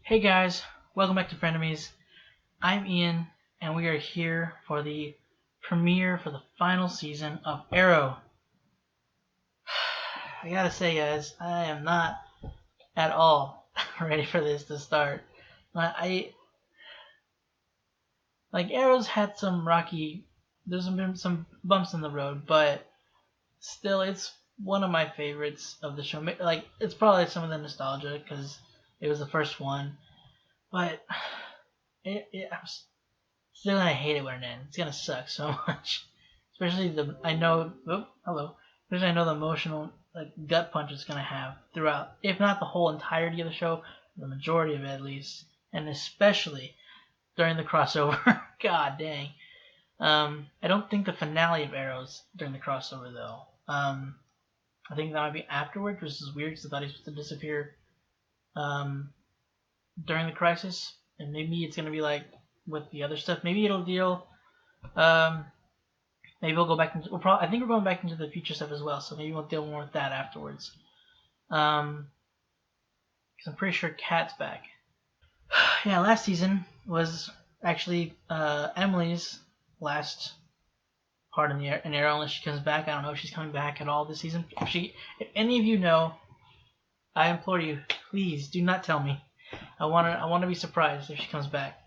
Hey guys, welcome back to Frenemies. I'm Ian, and we are here for the premiere for the final season of Arrow. I gotta say, guys, I am not at all ready for this to start. Arrow's had some rocky, there's been some bumps in the road, but still, it's one of my favorites of the show. Like, it's probably some of the nostalgia because it was the first one, but I'm still gonna hate it when it ends. It's gonna suck so much, especially the especially I know the emotional gut punch it's gonna have throughout, if not the whole entirety of the show, the majority of it at least, and especially during the crossover. God dang. I don't think the finale of Arrow's during the crossover though. I think that might be afterwards, which is weird because I thought he was supposed to disappear during the crisis, and maybe it's gonna be like with the other stuff. Maybe it'll deal. Maybe we'll go back into. I think we're going back into the future stuff as well, so maybe we'll deal more with that afterwards. Because I'm pretty sure Kat's back. Yeah, last season was actually Emily's last part in Arrow, unless she comes back. I don't know if she's coming back at all this season. If any of you know, I implore you, please do not tell me. I want to be surprised if she comes back.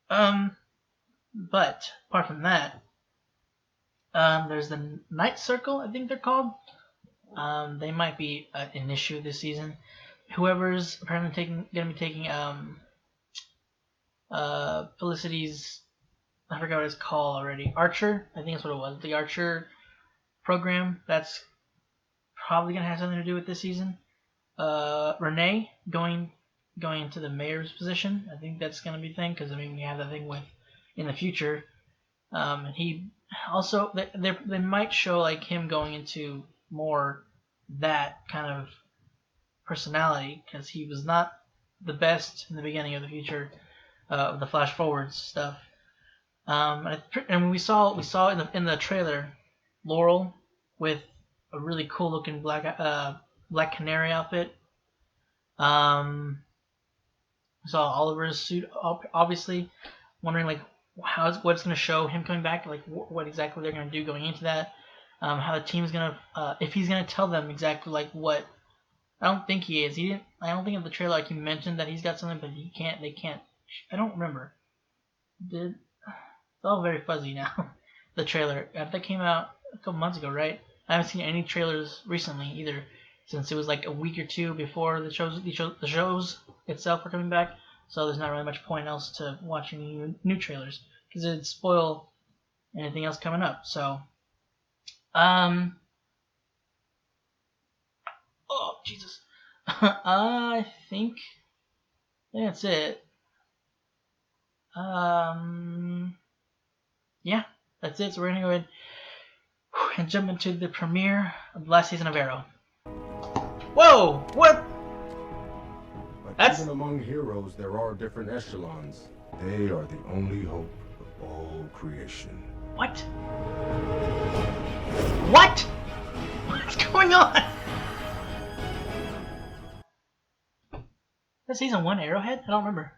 But apart from that, there's the Night Circle, I think they're called. They might be an issue this season. Whoever's apparently gonna be taking Felicity's, I forgot what it's called already. Archer, I think that's what it was. The Archer program. That's probably gonna have something to do with this season. Renee going into the mayor's position. I think that's gonna be a thing because we have that thing with in the future. And he also they might show like him going into more that kind of personality because he was not the best in the beginning of the future of the flash forwards stuff. And we saw in the trailer Laurel with a really cool looking black canary outfit. We saw Oliver's suit, obviously. Wondering what's going to show him coming back, like what exactly they're going to do going into that. How the team's going to, if he's going to tell them exactly like what. I don't think he is. I don't think in the trailer he mentioned that he's got something, but he can't. They can't. I don't remember. It's all very fuzzy now. The trailer that came out a couple months ago, right? I haven't seen any trailers recently either, since it was like a week or two before the shows itself are coming back. So there's not really much point else to watching new trailers because it'd spoil anything else coming up. So, oh Jesus, I think that's it. Yeah, that's it. So we're gonna go ahead and jump into the premiere of the last season of Arrow. Whoa! What? Even among heroes, there are different echelons. They are the only hope of all creation. What? What? What's going on? That's season 1 Arrowhead? I don't remember.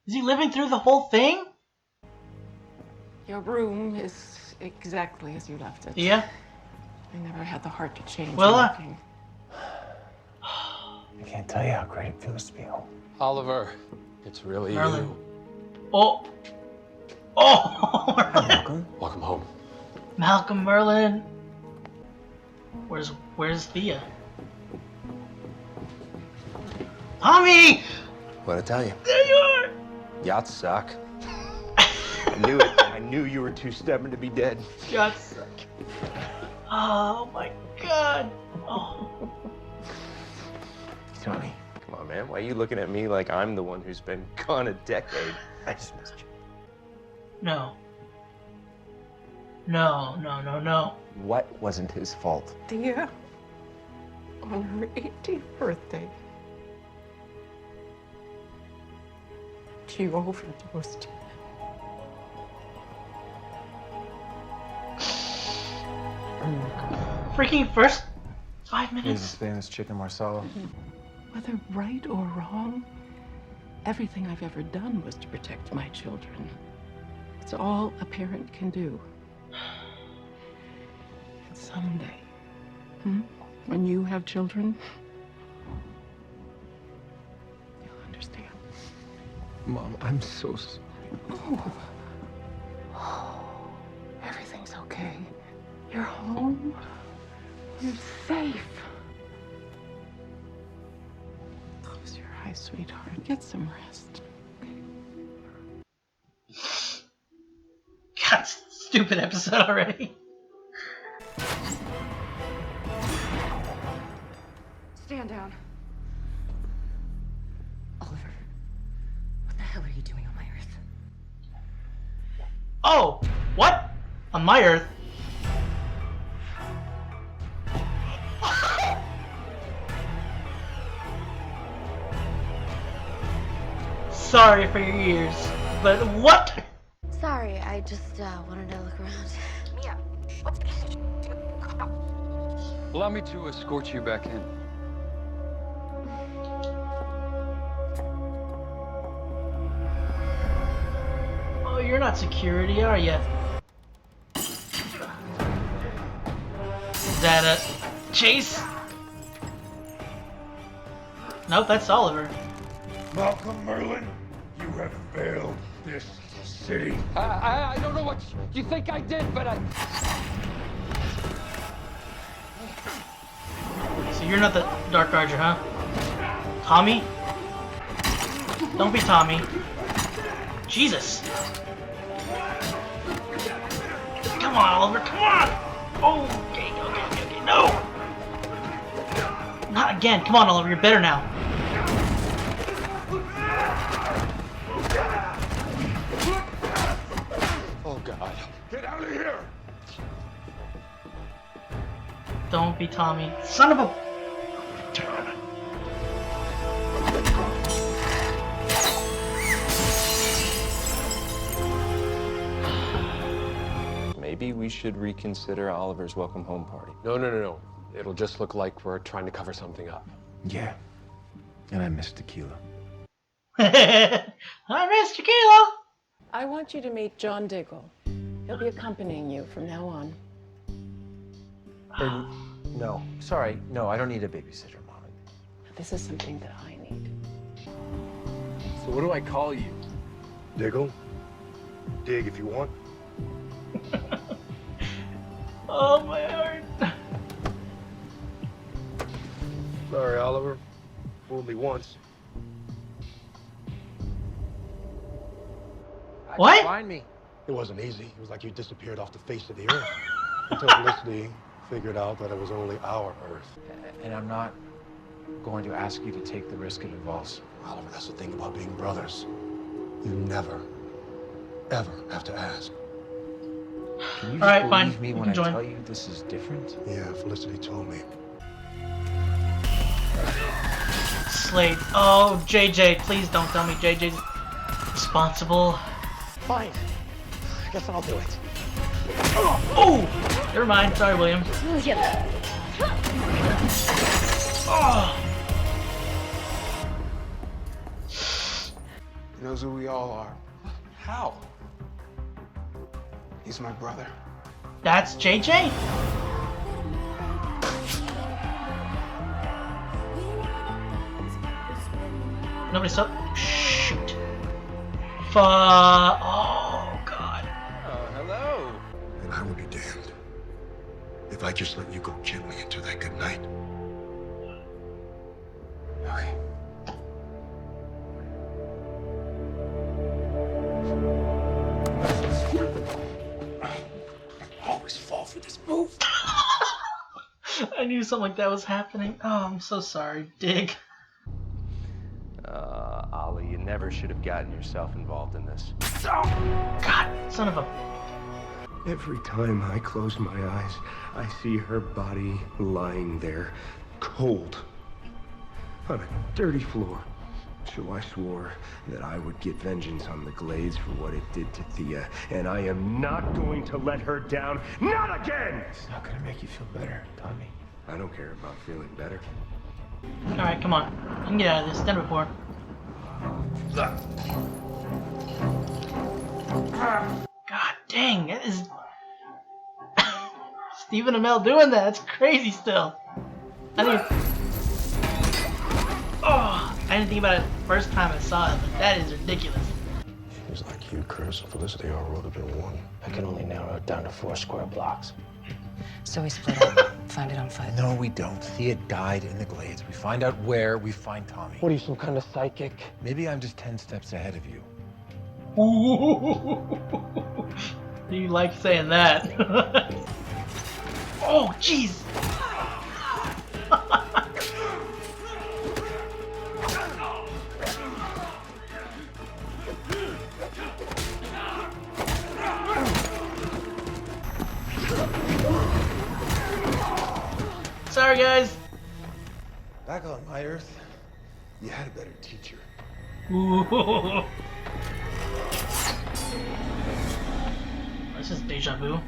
Is he living through the whole thing? Your room is exactly as you left it. Yeah. I never had the heart to change. Well, anything. I can't tell you how great it feels to be home. Oliver, it's really Merlyn. you. Oh! Hi, Malcolm. Welcome home. Malcolm Merlyn. Where's Thea? Tommy! What'd I tell you? There you are! Yachts suck. I knew it. I knew you were too stubborn to be dead. God suck. Oh my God. Oh. Tony. Come on, man. Why are you looking at me like I'm the one who's been gone a decade? I just missed you. No. No. What wasn't his fault? Thea, on her 18th birthday, she overdosed. Freaking first 5 He's minutes. the famous chicken marsala. Whether right or wrong, everything I've ever done was to protect my children. It's all a parent can do. And someday, when you have children, you'll understand. Mom, I'm so sorry. Oh, everything's okay. You're home. You're safe. Close your eyes, sweetheart. Get some rest. God, stupid episode already. Stand down. Oliver, what the hell are you doing on my Earth? Oh, what? On my Earth? Sorry for your ears, but what? Sorry, I just wanted to look around. Mia, what's... Allow me to escort you back in. Oh, you're not security, are you? Is that a Chase? Nope, that's Oliver. Malcolm Merlyn, you have failed this city. I don't know what you think I did, but So you're not the Dark Archer, huh? Tommy? Don't be Tommy. Jesus. Come on, Oliver, come on! Oh, okay, no! Not again, come on, Oliver, you're better now. Oh God. Get out of here! Don't be Tommy. Son of a... Maybe we should reconsider Oliver's welcome home party. No. It'll just look like we're trying to cover something up. Yeah. And I miss tequila. I miss tequila! I want you to meet John Diggle. He'll be accompanying you from now on. No, sorry. No, I don't need a babysitter, Mom. This is something that I need. So what do I call you? Diggle? Dig if you want. Oh, my heart. Sorry, Oliver. Fooled me once. What? Find me. It wasn't easy. It was like you disappeared off the face of the earth. Until Felicity figured out that it was only our Earth. And I'm not going to ask you to take the risk it involves. Oliver, that's the thing about being brothers. You never, ever have to ask. Can you All right, just fine. believe me You when can I join. tell you this is different? Yeah, Felicity told me. Slade. Oh, JJ, please don't tell me JJ's responsible. Fine. I guess I'll do it. Oh! Never mind. Sorry, William. Oh! He knows who we all are. How? He's my brother. That's JJ? Nobody saw. Shoot. Oh, God. Hello. And I will be damned if I just let you go gently into that good night. Okay. I always fall for this move. I knew something like that was happening. Oh, I'm so sorry, Dig. Ollie, you never should have gotten yourself involved in this. Oh, God, son of a... Every time I close my eyes, I see her body lying there, cold, on a dirty floor. So I swore that I would get vengeance on the Glades for what it did to Thea, and I am not going to let her down, not again! It's not gonna make you feel better, Tommy. I don't care about feeling better. Alright, come on. You can get out of this. Done before. God dang, that is... Stephen Amell doing that. That's crazy still. I didn't even... Oh, I didn't think about it the first time I saw it, but that is ridiculous. She's like you, Chris. And Felicity, our world have been one. I can only narrow it down to 4 square blocks. So we split up, find it on foot. No, we don't. Thea died in the Glades. We find out where, we find Tommy. What are you, some kind of psychic? Maybe I'm just 10 steps ahead of you. Do you like saying that? Oh, jeez! Sorry, guys. Back on my Earth, you had a better teacher. Ooh. This is deja vu.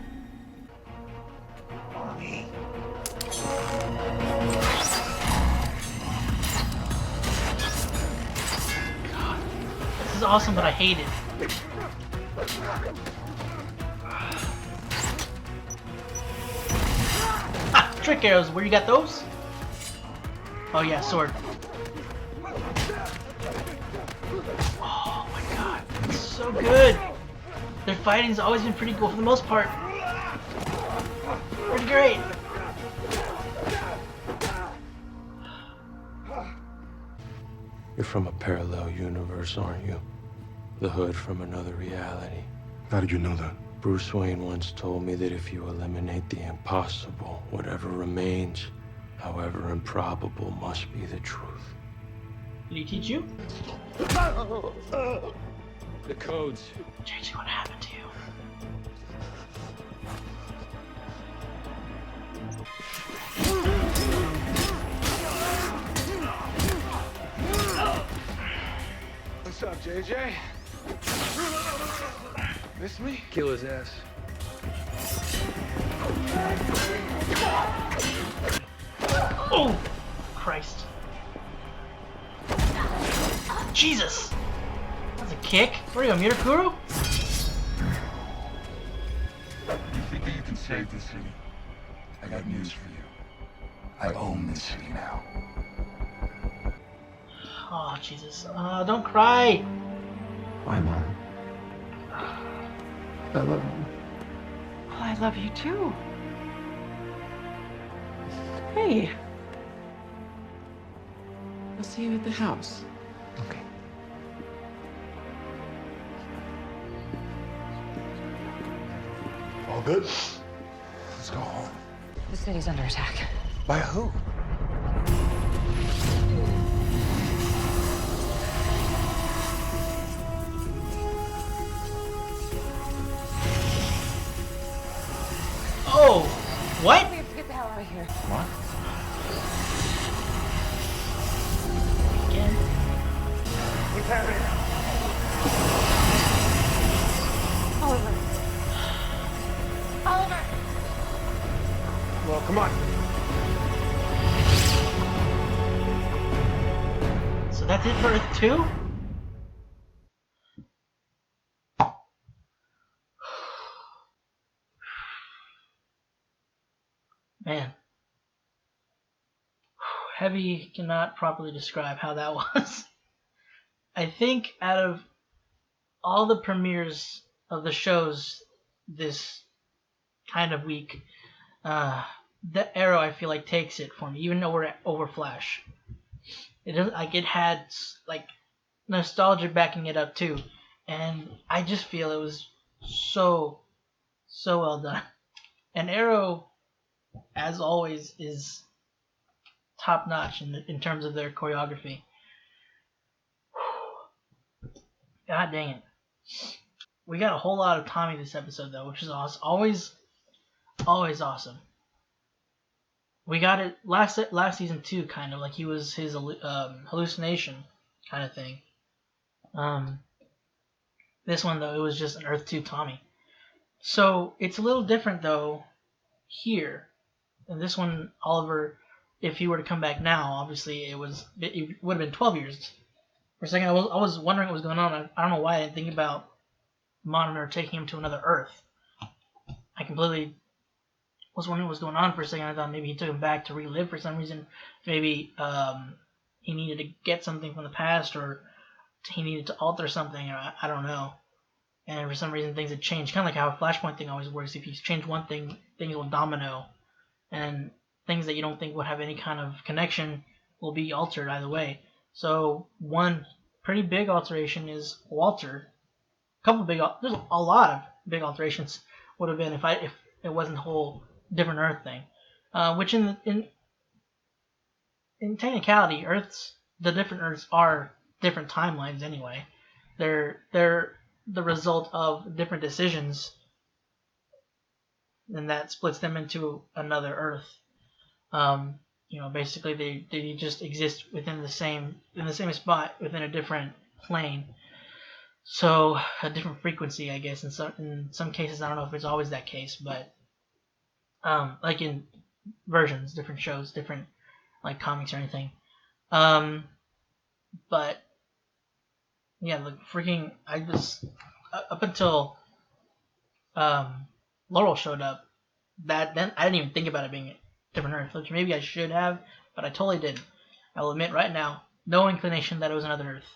Mommy. God, this is awesome, but I hate it. Ah, trick arrows. Where you got those? Oh yeah, sword. Oh my god, it's so good. Their fighting's always been pretty cool for the most part. Pretty great. You're from a parallel universe, aren't you? The hood from another reality. How did you know that? Bruce Wayne once told me that if you eliminate the impossible, whatever remains, however improbable, must be the truth. Did he teach you? The codes. JJ, what happened to you? What's up, JJ? Miss me? Kill his ass. Oh! Christ. Jesus! That's a kick. Where are you, Mirakuru? You think that you can save this city? I got news for you. I own this city now. Oh, Jesus. Don't cry! Why, Mom? I love you. Well, I love you too. Hey. I'll see you at the house. Okay. All good? Let's go home. The city's under attack. By who? Oh! What? We have to get the hell out of here. What? Again? What's happening? Oliver. Oliver! Well, come on. So that's it for Earth 2? Man. Heavy cannot properly describe how that was. I think out of all the premieres of the shows this kind of week, the Arrow I feel like takes it for me, even over Flash. It doesn't, like, it had like nostalgia backing it up too, and I just feel it was so well done. And Arrow, as always, is top notch in terms of their choreography. God dang it. We got a whole lot of Tommy this episode though, which is awesome. Always awesome. We got it last season too, kind of like he was his hallucination kind of thing. This one though, it was just an Earth 2 Tommy. So it's a little different though here. And this one, Oliver if he were to come back now, obviously it would have been 12 years. For a second, I was wondering what was going on. I don't know why I didn't think about Monitor taking him to another Earth. I completely was wondering what was going on for a second. I thought maybe he took him back to relive for some reason. Maybe he needed to get something from the past, or he needed to alter something, or I don't know. And for some reason things had changed. Kind of like how a Flashpoint thing always works. If you change one thing, things will domino. And things that you don't think would have any kind of connection will be altered either way. So one pretty big alteration is Walter. There's a lot of big alterations would have been if it wasn't the whole different Earth thing. Which in technicality, the different Earths are different timelines anyway. They're the result of different decisions, and that splits them into another Earth. Basically they just exist within the same spot within a different plane. So a different frequency, I guess. In some cases, I don't know if it's always that case, but like in versions, different shows, different like comics or anything. But yeah, the freaking up until Laurel showed up, then I didn't even think about it being a different Earth, which maybe I should have, but I totally didn't. I'll admit right now, no inclination that it was another Earth.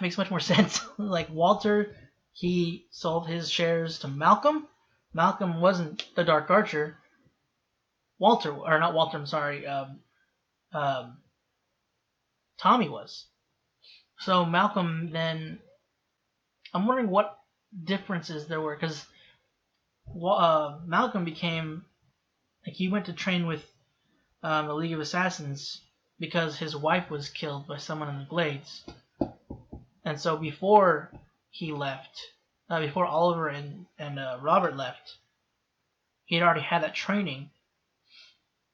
Makes much more sense. Like Walter, he sold his shares to Malcolm. Malcolm wasn't the Dark Archer. I'm sorry. Tommy was. So Malcolm then, I'm wondering what differences there were, because Malcolm became, like, he went to train with the League of Assassins because his wife was killed by someone in the Glades. And so before he left, before Oliver and Robert left, he had already had that training.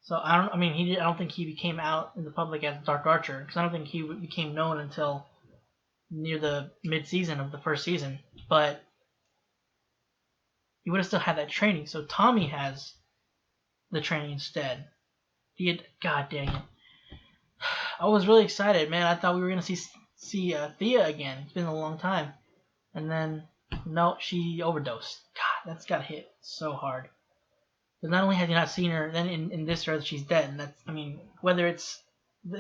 So I don't think he became out in the public as Dark Archer, because I don't think he became known until near the mid-season of the first season. But he would have still had that training. So Tommy has the training instead. God dang it! I was really excited, man. I thought we were gonna see Thea again. It's been a long time, and then no, she overdosed. God, that's got hit so hard. Because not only have you not seen her, then in this Earth she's dead, and that's, whether it's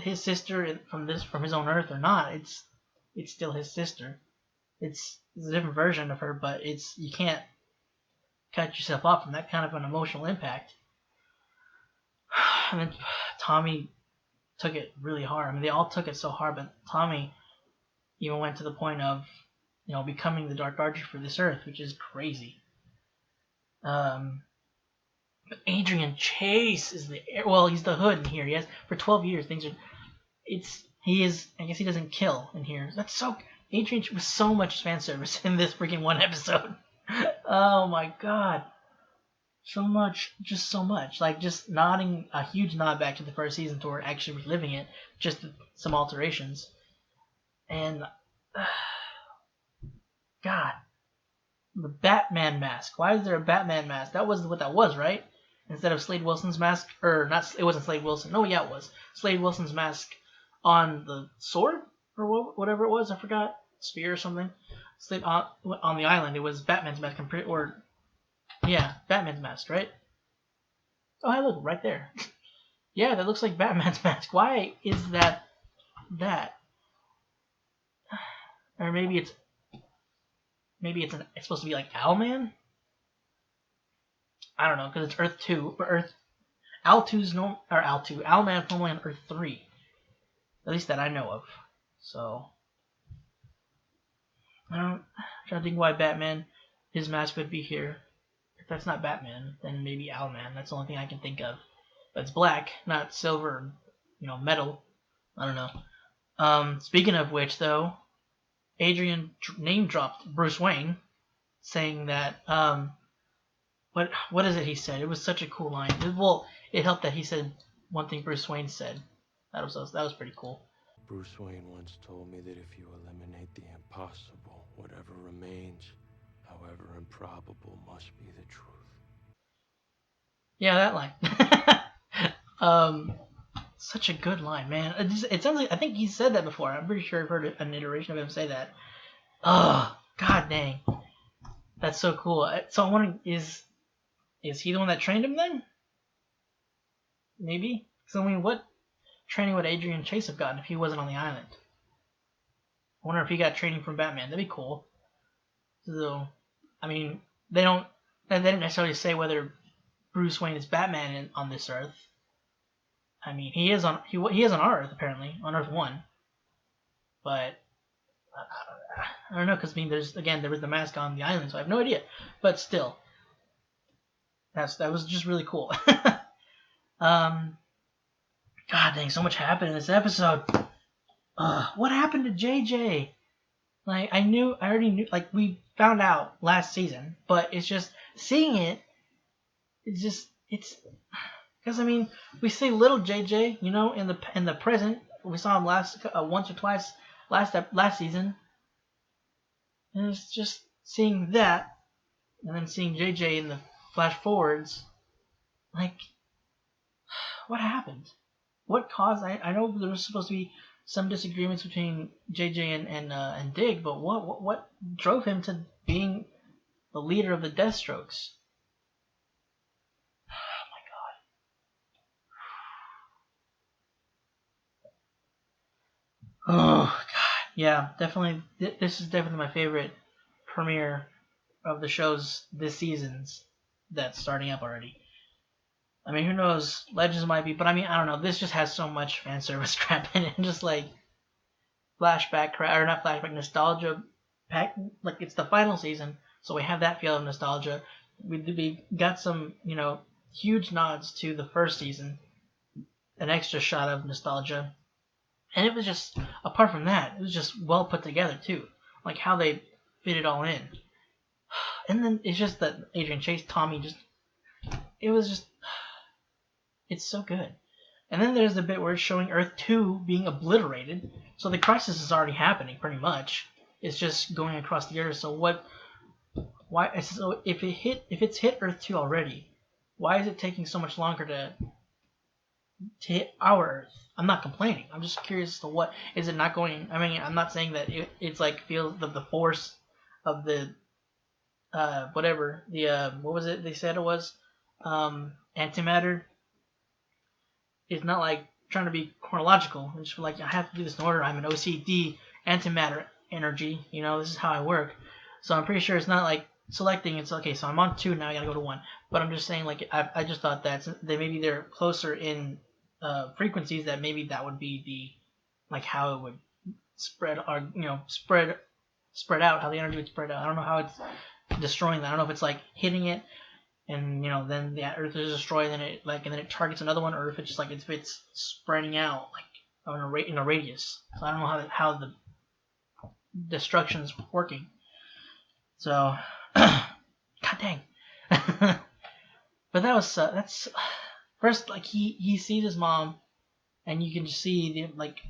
his sister from his own Earth or not, it's still his sister. It's a different version of her, but you can't cut yourself off from that kind of an emotional impact. And then Tommy took it really hard. They all took it so hard, but Tommy even went to the point of, becoming the Dark Archer for this Earth, which is crazy. But Adrian Chase is he's the Hood in here. He has for 12 years. I guess he doesn't kill in here. Adrian was so much fan service in this freaking one episode. Oh my god. So much, just so much. Like, just nodding, a huge nod back to the first season toward actually reliving it, just some alterations. And, God, the Batman mask. Why is there a Batman mask? That wasn't what that was, right? Instead of Slade Wilson's mask, it wasn't Slade Wilson. No, yeah, it was. Slade Wilson's mask on the sword? Or whatever it was, I forgot. Spear or something. Slade on the island, it was Batman's mask. Batman's mask, right? Oh, hey, look, right there. Yeah, that looks like Batman's mask. Why is that? Or maybe it's supposed to be like Owlman? I don't know, because it's Earth 2, but Owlman's normally on Earth 3. At least that I know of. So, I'm trying to think why Batman, his mask would be here. If that's not Batman, then maybe Owlman. That's the only thing I can think of. But it's black, not silver, metal. I don't know. Speaking of which, though, Adrian name dropped Bruce Wayne, saying that, what is it he said? It was such a cool line. It helped that he said one thing Bruce Wayne said. That was pretty cool. Bruce Wayne once told me that if you eliminate the impossible, whatever remains, however improbable, must be the truth. Yeah, that line. Such a good line, man. It sounds like I think he said that before. I'm pretty sure I've heard an iteration of him say that. Oh, god dang, that's so cool. So I wonder, is he the one that trained him then? Maybe. So I mean, what training would Adrian Chase have gotten if he wasn't on the island? I wonder if he got training from Batman. That'd be cool. So, I mean, they didn't necessarily say whether Bruce Wayne is Batman on this Earth. I mean, he is on Earth apparently, on Earth 1. But I don't know, because I mean, there was the mask on the island, so I have no idea. But still, that was just really cool. God dang, so much happened in this episode. What happened to JJ? Like, I already knew, like, we found out last season, but it's just seeing it. It's because I mean, we see little JJ, you know, in the present. We saw him once or twice last season, and it's just seeing that, and then seeing JJ in the flash forwards. Like, what happened? What caused? I know there was supposed to be some disagreements between JJ and Dig, but what drove him to being the leader of the Deathstrokes? Oh god, yeah, definitely. This is definitely my favorite premiere of the shows this season's that's starting up already. I mean, who knows? Legends might be, but I mean, I don't know. This just has so much fan service crap in it, and just like flashback crap, or not flashback, nostalgia pack. Like, it's the final season, so we have that feel of nostalgia. We got some, you know, huge nods to the first season, an extra shot of nostalgia. And it was just, apart from that, it was just well put together too. Like how they fit it all in. And then it's just that Adrian Chase, Tommy, it's so good. And then there's the bit where it's showing Earth 2 being obliterated. So the crisis is already happening pretty much. It's just going across the Earth. So if it's hit Earth 2 already, why is it taking so much longer to hit our Earth? I'm not complaining. I'm just curious as to what is it not going. I mean, I'm not saying that it's like feels the force of the whatever the what was it they said it was antimatter is not like trying to be chronological. It's just like I have to do this in order. I'm an OCD antimatter energy. You know, this is how I work. So I'm pretty sure it's not like selecting. It's okay. So I'm on 2 now. I gotta go to 1. But I'm just saying, like, I just thought that maybe they're closer in frequencies, that maybe that would be the, like, how it would spread, or, you know, spread out, how the energy would spread out. I don't know how it's destroying that. I don't know if it's like hitting it and, you know, then the Earth is destroyed, and then it targets another one, or if it's just like it's spreading out like in a radius. So I don't know how the destruction is working. So god dang. But that's first, like, he sees his mom, and you can just see the, like,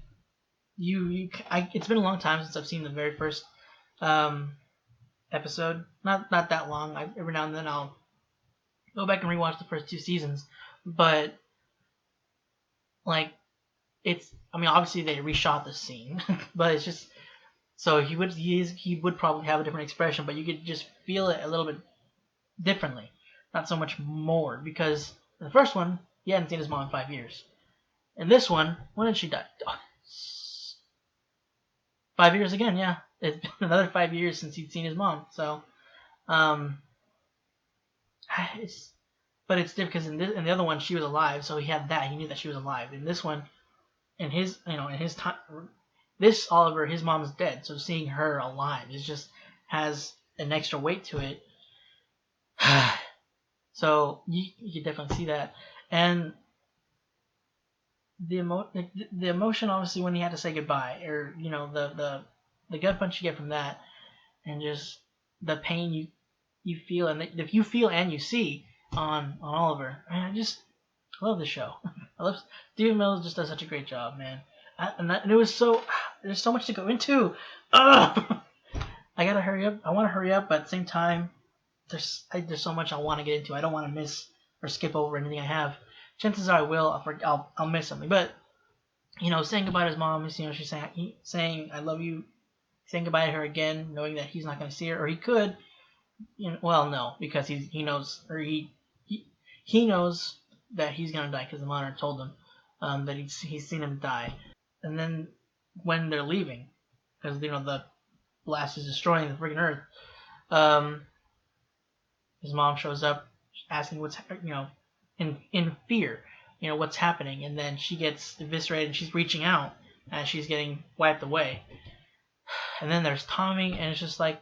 it's been a long time since I've seen the very first episode. Not that long. Every now and then I'll go back and rewatch the first 2 seasons, but like, I mean, obviously they reshot the scene, but it's just, so he would probably have a different expression, but you could just feel it a little bit differently, not so much more, because in the first one he hadn't seen his mom in 5 years. In this one, when did she die? 5 years again, yeah. It's been another 5 years since he'd seen his mom. So, but it's different because in the other one she was alive, so he had that. He knew that she was alive. In this one, in his time, this Oliver, his mom's dead, so seeing her alive has an extra weight to it. So you can definitely see that, and the emotion, obviously, when he had to say goodbye, or, you know, the gut punch you get from that, and just the pain you feel, and if you feel and you see on Oliver. Man, I love this show. I love Stephen Mills. Just does such a great job, man. And it was there's so much to go into. Ugh! I gotta hurry up. I want to hurry up, but at the same time, there's so much I want to get into. I don't want to miss or skip over anything I have. chances are I will. I'll miss something. But saying goodbye to his mom, she's saying I love you, saying goodbye to her again, knowing that he's not going to see her, or he could. Well, no, because he knows, or he knows that he's going to die because the monitor told him that he's seen him die. And then when they're leaving, because the blast is destroying the freaking earth, his mom shows up asking what's in fear, what's happening, and then she gets eviscerated and she's reaching out as she's getting wiped away. And then there's Tommy, and it's just like,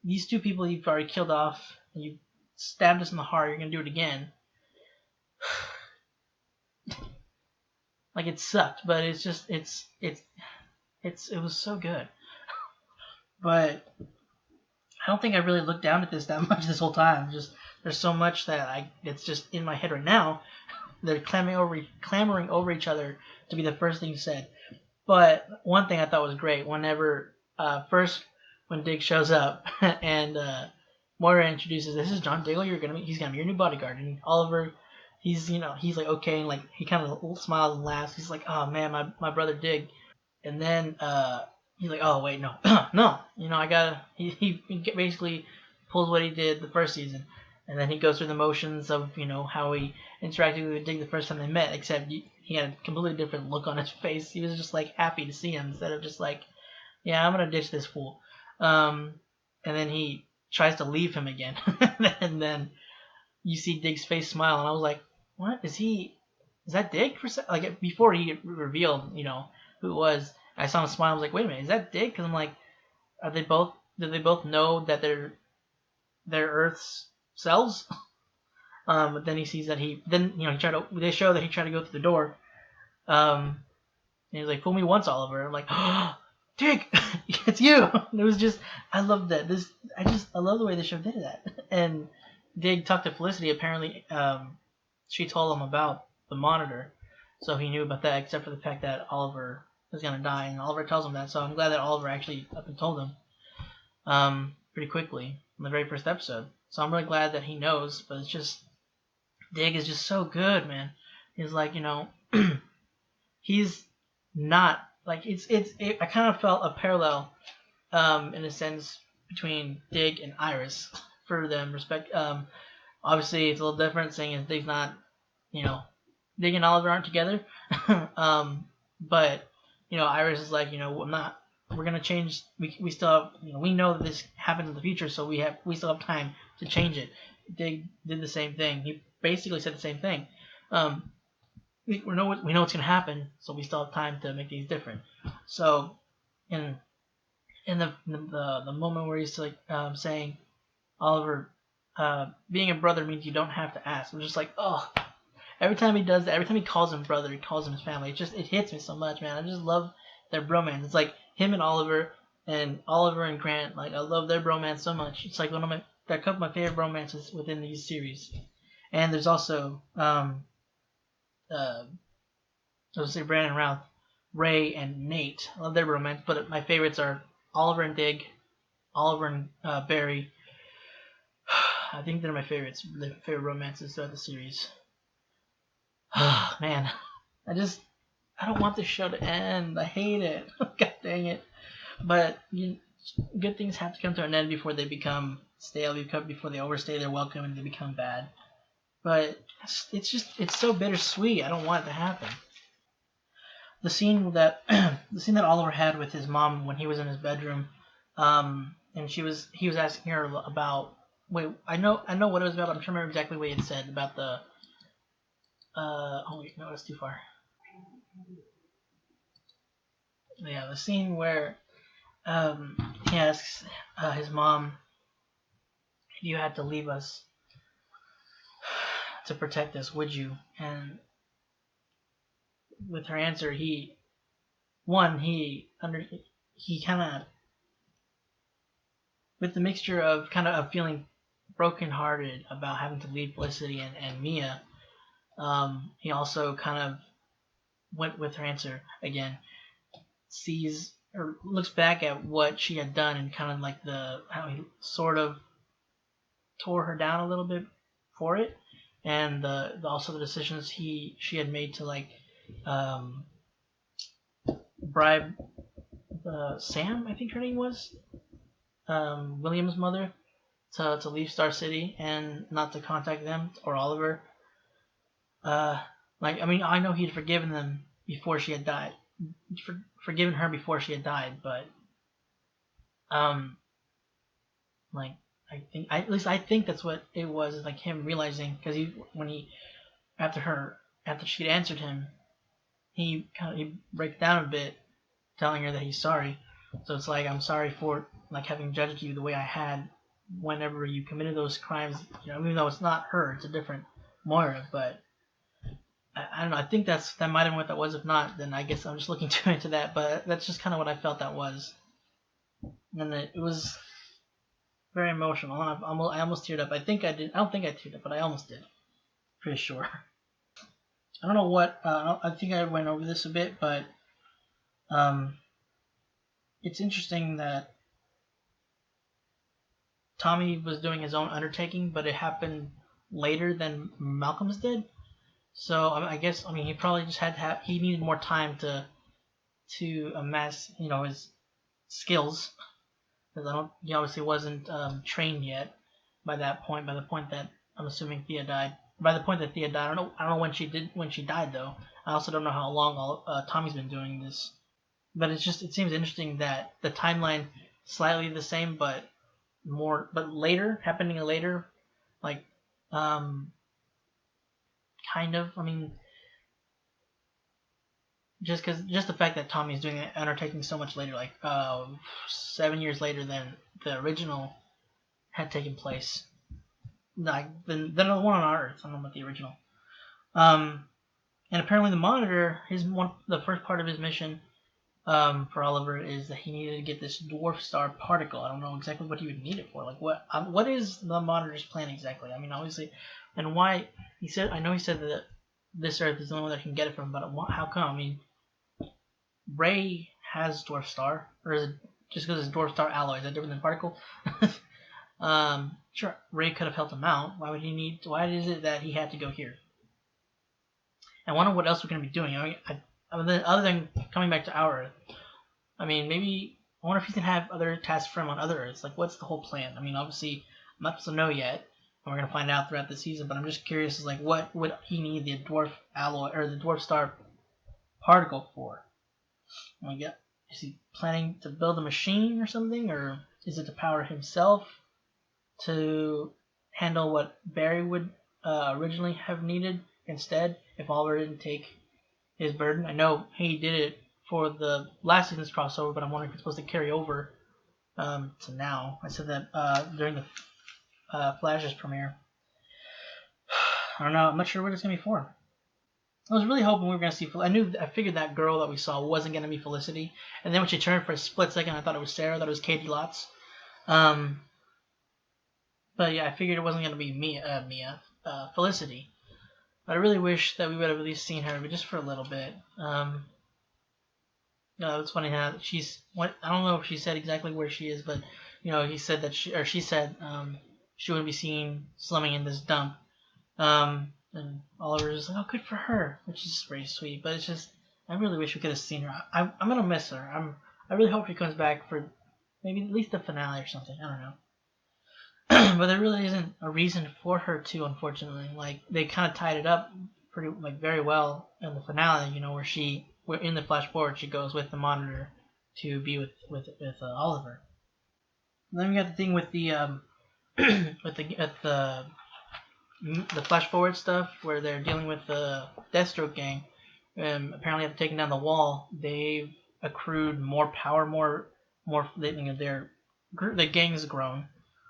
these two people you've already killed off, and you stabbed us in the heart, you're gonna do it again. Like, it sucked, but it's just it was so good. But I don't think I really looked down at this that much this whole time. Just there's so much that it's just in my head right now. They're clamoring over each other to be the first thing said. But one thing I thought was great, whenever first when Dig shows up and Moira introduces, this is John Diggle, he's gonna be your new bodyguard, and Oliver, he's like okay, and like he kind of smiles and laughs. He's like, oh man, my brother Dig, and then he's like, oh wait, no, no, I gotta. He basically pulls what he did the first season, and then he goes through the motions of how he interacted with Dig the first time they met, except he had a completely different look on his face. He was just like happy to see him instead of just like, yeah, I'm gonna ditch this fool. And then he tries to leave him again, and then you see Dig's face smile, and I was like, what is he? Is that Dig? Like before he revealed, who it was. I saw him smile. I was like, wait a minute, is that Dig? Because I'm like, did they both know that they're Earth's selves? But then he sees that they show that he tried to go through the door. And he's like, fool me once, Oliver. I'm like, oh, Dig, it's you. And it was just, I love that. I love the way the show did that. And Dig talked to Felicity. Apparently, she told him about the monitor, so he knew about that, except for the fact that Oliver was gonna die, and Oliver tells him that. So I'm glad that Oliver actually up and told him pretty quickly in the very first episode. So I'm really glad that he knows. But it's just, Dig is just so good, man. He's like, he's not like I kind of felt a parallel in a sense between Dig and Iris for them respect. Obviously it's a little different, saying as Dig's not, Dig and Oliver aren't together. But Iris is like, we're gonna change. We still have, we know that this happens in the future, so we still have time to change it. Dig did the same thing. He basically said the same thing. We know what's gonna happen, so we still have time to make these different. So, in the moment where he's like saying, Oliver, being a brother means you don't have to ask. I'm just like, oh, every time he does that, every time he calls him brother, he calls him his family. It hits me so much, man. I just love their bromance. It's like him and Oliver and Grant. Like, I love their bromance so much. It's like they're a couple of my favorite bromances within these series. And there's also let's say Brandon Routh, Ray, and Nate. I love their romance, but my favorites are Oliver and Dig, Oliver and Barry. I think they're my favorites. The favorite romances throughout the series. Man, I don't want this show to end. I hate it. God dang it. But good things have to come to an end before they become stale, before they overstay their welcome and they become bad. But it's so bittersweet. I don't want it to happen. The scene that Oliver had with his mom when he was in his bedroom, and he was asking her about. Wait, I know what it was about, but I'm trying to remember exactly what he had said about the. Oh wait, no, that's too far. Yeah, the scene where he asks his mom, if you had to leave us to protect us, would you? And with her answer, he kind of, with the mixture of kind of feeling brokenhearted about having to leave Felicity and Mia, he also kind of went with her answer again, sees or looks back at what she had done and kind of like how he sort of tore her down a little bit for it, and also the decisions she had made to like bribe Sam, I think her name was, William's mother, to leave Star City and not to contact them or Oliver. Like, I mean, I know he'd forgiven them before she had died, forgiven her before she had died, but like at least I think that's what it was, like him realizing, because after she'd answered him, he breaks down a bit, telling her that he's sorry. So it's like, I'm sorry for like having judged you the way I had whenever you committed those crimes. You know, even though it's not her, it's a different Moira. But I don't know. I think that might have been what that was. If not, then I guess I'm just looking too into that. But that's just kind of what I felt that was. And it was very emotional. I almost teared up. I think I did. I don't think I teared up, but I almost did. Pretty sure. I don't know what. I think I went over this a bit, but it's interesting that Tommy was doing his own undertaking, but it happened later than Malcolm's did. So I guess, I mean, he probably just he needed more time to amass, you know, his skills, because he obviously wasn't trained yet by that point. By the point that I'm assuming Thea died. By the point that Thea died, I don't know when she died though. I also don't know how long Tommy's been doing this. But it seems interesting that the timeline slightly the same, but happening later, like, kind of. I mean, just the fact that Tommy's doing the undertaking so much later, like 7 years later than the original had taken place, like than the one on Earth. I don't know about the original. And apparently the Monitor, the first part of his mission. For Oliver is that he needed to get this dwarf star particle. I don't know exactly what he would need it for. Like, what is the Monitor's plan exactly? I mean, obviously, and why he said. I know he said that this Earth is the only one that can get it from, but how come? I mean, Ray has dwarf star, or is it just because it's dwarf star alloy? Is that different than particle? Sure, Ray could have helped him out. Why is it that he had to go here? I wonder what else we're going to be doing. I mean, other than coming back to our Earth, I mean, maybe I wonder if he's gonna have other tasks for him on other Earths. Like, what's the whole plan? I mean, obviously, I'm not supposed to know yet, and we're gonna find out throughout the season. But I'm just curious, is like, what would he need the dwarf alloy or the dwarf star particle for? Is he planning to build a machine or something, or is it to power himself to handle what Barry would originally have needed instead if Oliver didn't take his burden? I know he did it for the last season's crossover, but I'm wondering if it's supposed to carry over to now. I said that during the Flash's premiere. I don't know. I'm not sure what it's gonna be for. I was really hoping we were gonna see. I figured that girl that we saw wasn't gonna be Felicity, and then when she turned for a split second, I thought it was Sarah. I thought it was Katie Lotz. But yeah, I figured it wasn't gonna be Felicity. But I really wish that we would have at least seen her, but just for a little bit. It's funny how I don't know if she said exactly where she is, but he said that she said she would be seen slumming in this dump. And Oliver was like, "Oh, good for her," which is very sweet. But it's just, I really wish we could have seen her. I'm gonna miss her. I really hope she comes back for maybe at least the finale or something. I don't know. But there really isn't a reason for her to, unfortunately. Like, they kind of tied it up very well in the finale. Where in the flash forward she goes with the Monitor to be with Oliver. And then we got the thing with the the flash forward stuff where they're dealing with the Deathstroke gang. Apparently, after taking down the wall, they've accrued more power, the gang's grown.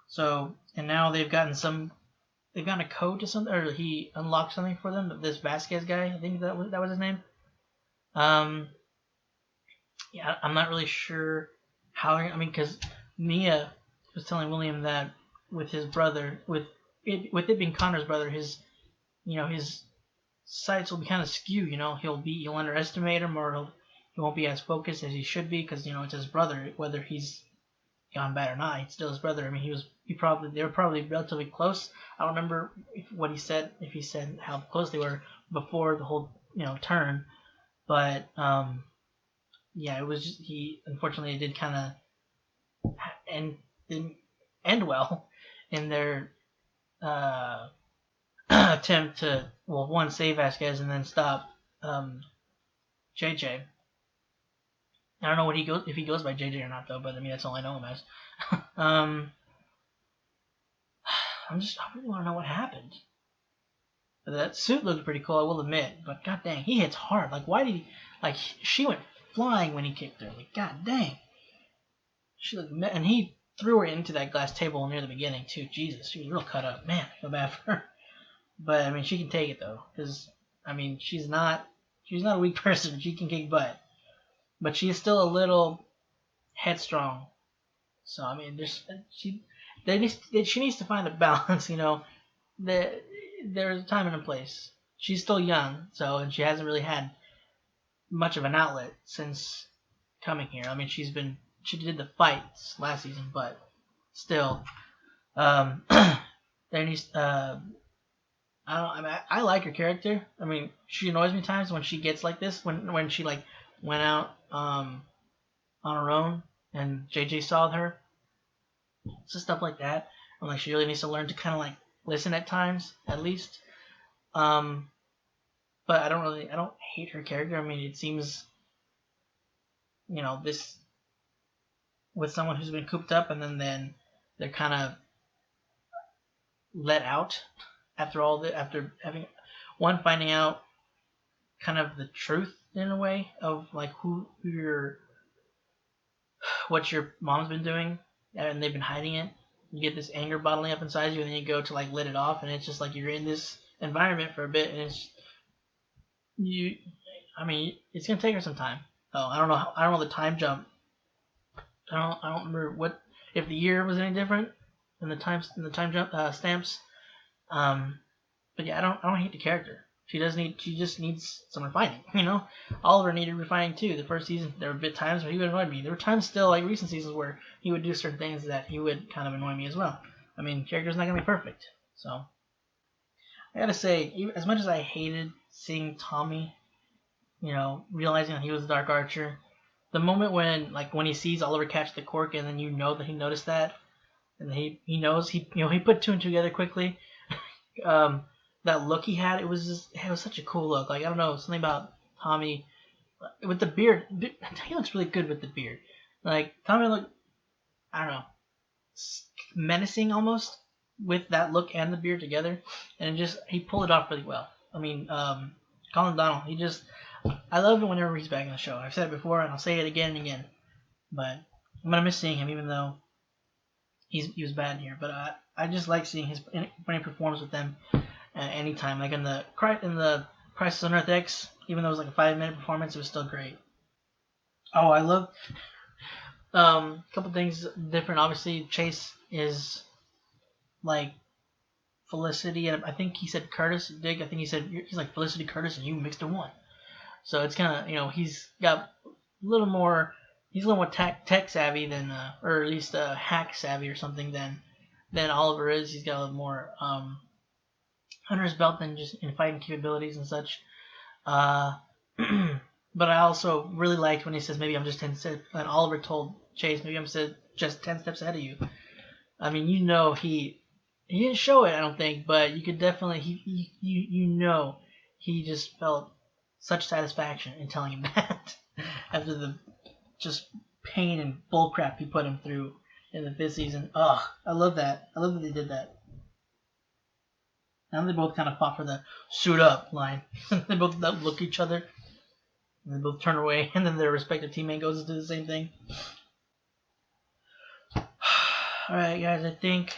So, and now they've gotten a code to something, or he unlocked something for them. This Vasquez guy, I think that was his name. Yeah, I'm not really sure how. I mean, because Mia was telling William that with his brother, with it being Connor's brother, his sights will be kind of skew. He'll underestimate him, or he won't be as focused as he should be, because it's his brother. Whether he's gone bad or not. He's still his brother. I mean, they were probably relatively close. I don't remember what he said, if he said how close they were before the whole turn, but yeah, it was just, unfortunately it did kind of didn't end well in their attempt to one, save Vasquez and then stop JJ. I don't know if he goes by JJ or not though, but I mean that's all I know him as. I really want to know what happened. That suit looked pretty cool, I will admit, but god dang, he hits hard. Like, why did he? Like, she went flying when he kicked her. Like, god dang. She looked, and he threw her into that glass table near the beginning too. Jesus, she was real cut up. Man, I feel bad for her. But I mean, she can take it though, because I mean, she's not a weak person. She can kick butt, but she is still a little headstrong. So I mean, she needs to find a balance. There's a time and a place. She's still young, and she hasn't really had much of an outlet since coming here. I mean, she did the fights last season, but still, there needs. I like her character. I mean, she annoys me times when she gets like this. When she like went out on her own and JJ saw her. So stuff like that. I'm like, she really needs to learn to kind of like listen at times, at least. But I don't hate her character. I mean, it seems, this with someone who's been cooped up and then they're kind of let out after having finding out kind of the truth in a way of like what your mom's been doing, and they've been hiding it. You get this anger bottling up inside you, and then you go to like let it off, and it's just like you're in this environment for a bit, and it's gonna take her some time. Oh, I don't know the time jump. I don't remember if the year was any different in the time jump stamps. But yeah, I don't hate the character. She just needs some refining. Oliver needed refining too. The first season, there were times where he would annoy me. There were times still, like recent seasons, where he would do certain things that he would kind of annoy me as well. I mean, character's not gonna be perfect. So I gotta say, as much as I hated seeing Tommy, realizing that he was the Dark Archer, the moment when he sees Oliver catch the cork, and then that he noticed that, and he knows he put two and two together quickly. That look he had, it was such a cool look. Like, I don't know, something about Tommy with the beard. He looks really good with the beard. Like, Tommy looked, I don't know, menacing almost with that look and the beard together, and he pulled it off really well. I mean, Colin Donnell, I love it whenever he's back in the show. I've said it before, and I'll say it again and again. But I'm gonna miss seeing him, even though he was bad here. But I just like seeing when he performs with them. Anytime, like in the Crisis on Earth X, even though it was like a 5-minute performance, it was still great. Oh, I love a couple things different. Obviously, Chase is like Felicity, and I think he said Curtis. Dig, I think he said he's like Felicity Curtis, and you mixed in one. So it's kind of he's got a little more. He's a little more tech savvy than, or at least hack savvy or something than Oliver is. He's got a little more under his belt than just in fighting capabilities and such. But I also really liked when he says, maybe I'm just 10 steps, and Oliver told Chase, maybe I'm just 10 steps ahead of you. I mean, he didn't show it, I don't think, but you could definitely, he just felt such satisfaction in telling him that after the just pain and bullcrap he put him through in the 5th season. Ugh, I love that. I love that they did that. And they both kind of fought for the suit up line. They both look at each other, and they both turn away, and then their respective teammate goes to do the same thing. Alright, guys, I think,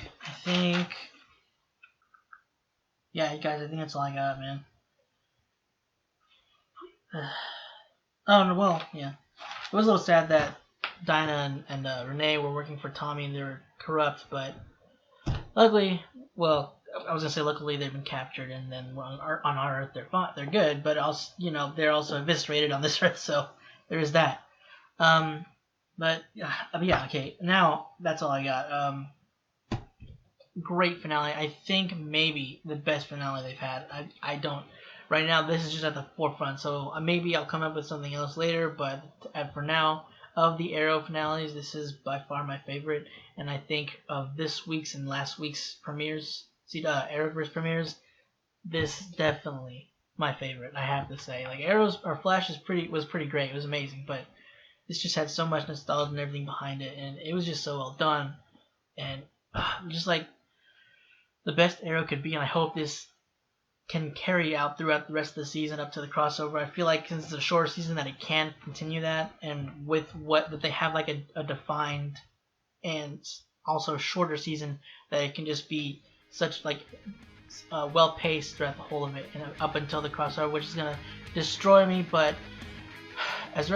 yeah, guys, I think that's all I got, man. Oh, no, well, yeah. It was a little sad that Dinah and Renee were working for Tommy, and they were corrupt, but luckily, well, I was gonna say luckily they've been captured, and then on our Earth they're good, but also they're also eviscerated on this Earth, so there is that. But yeah, okay. Now that's all I got. Great finale. I think maybe the best finale they've had. I don't. Right now, this is just at the forefront. So maybe I'll come up with something else later. But for now, of the Arrow finales, this is by far my favorite. And I think of this week's and last week's premieres, Arrowverse premieres, this definitely my favorite. I have to say, like Flash was pretty great. It was amazing, but this just had so much nostalgia and everything behind it, and it was just so well done, and just like the best Arrow could be. And I hope this can carry out throughout the rest of the season up to the crossover. I feel like since it's a shorter season that it can continue that, and with that they have like a defined and also shorter season that it can just be such like well paced throughout the whole of it and up until the crossover, which is gonna destroy me. But as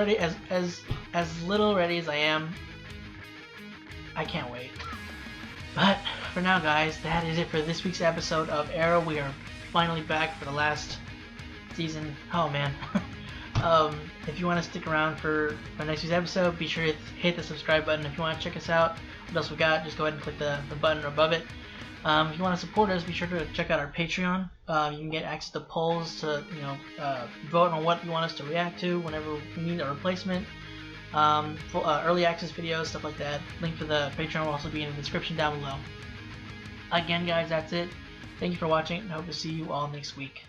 little ready as I am, I can't wait. But for now, guys, that is it for this week's episode of Arrow. We are finally back for the last season. Oh man. If you want to stick around for next week's episode, be sure to hit the subscribe button. If you want to check us out, what else we got, just go ahead and click the button above it. If you want to support us, be sure to check out our Patreon. You can get access to polls to vote on what you want us to react to whenever we need a replacement. Early access videos, stuff like that. Link for the Patreon will also be in the description down below. Again, guys, that's it. Thank you for watching, and I hope to see you all next week.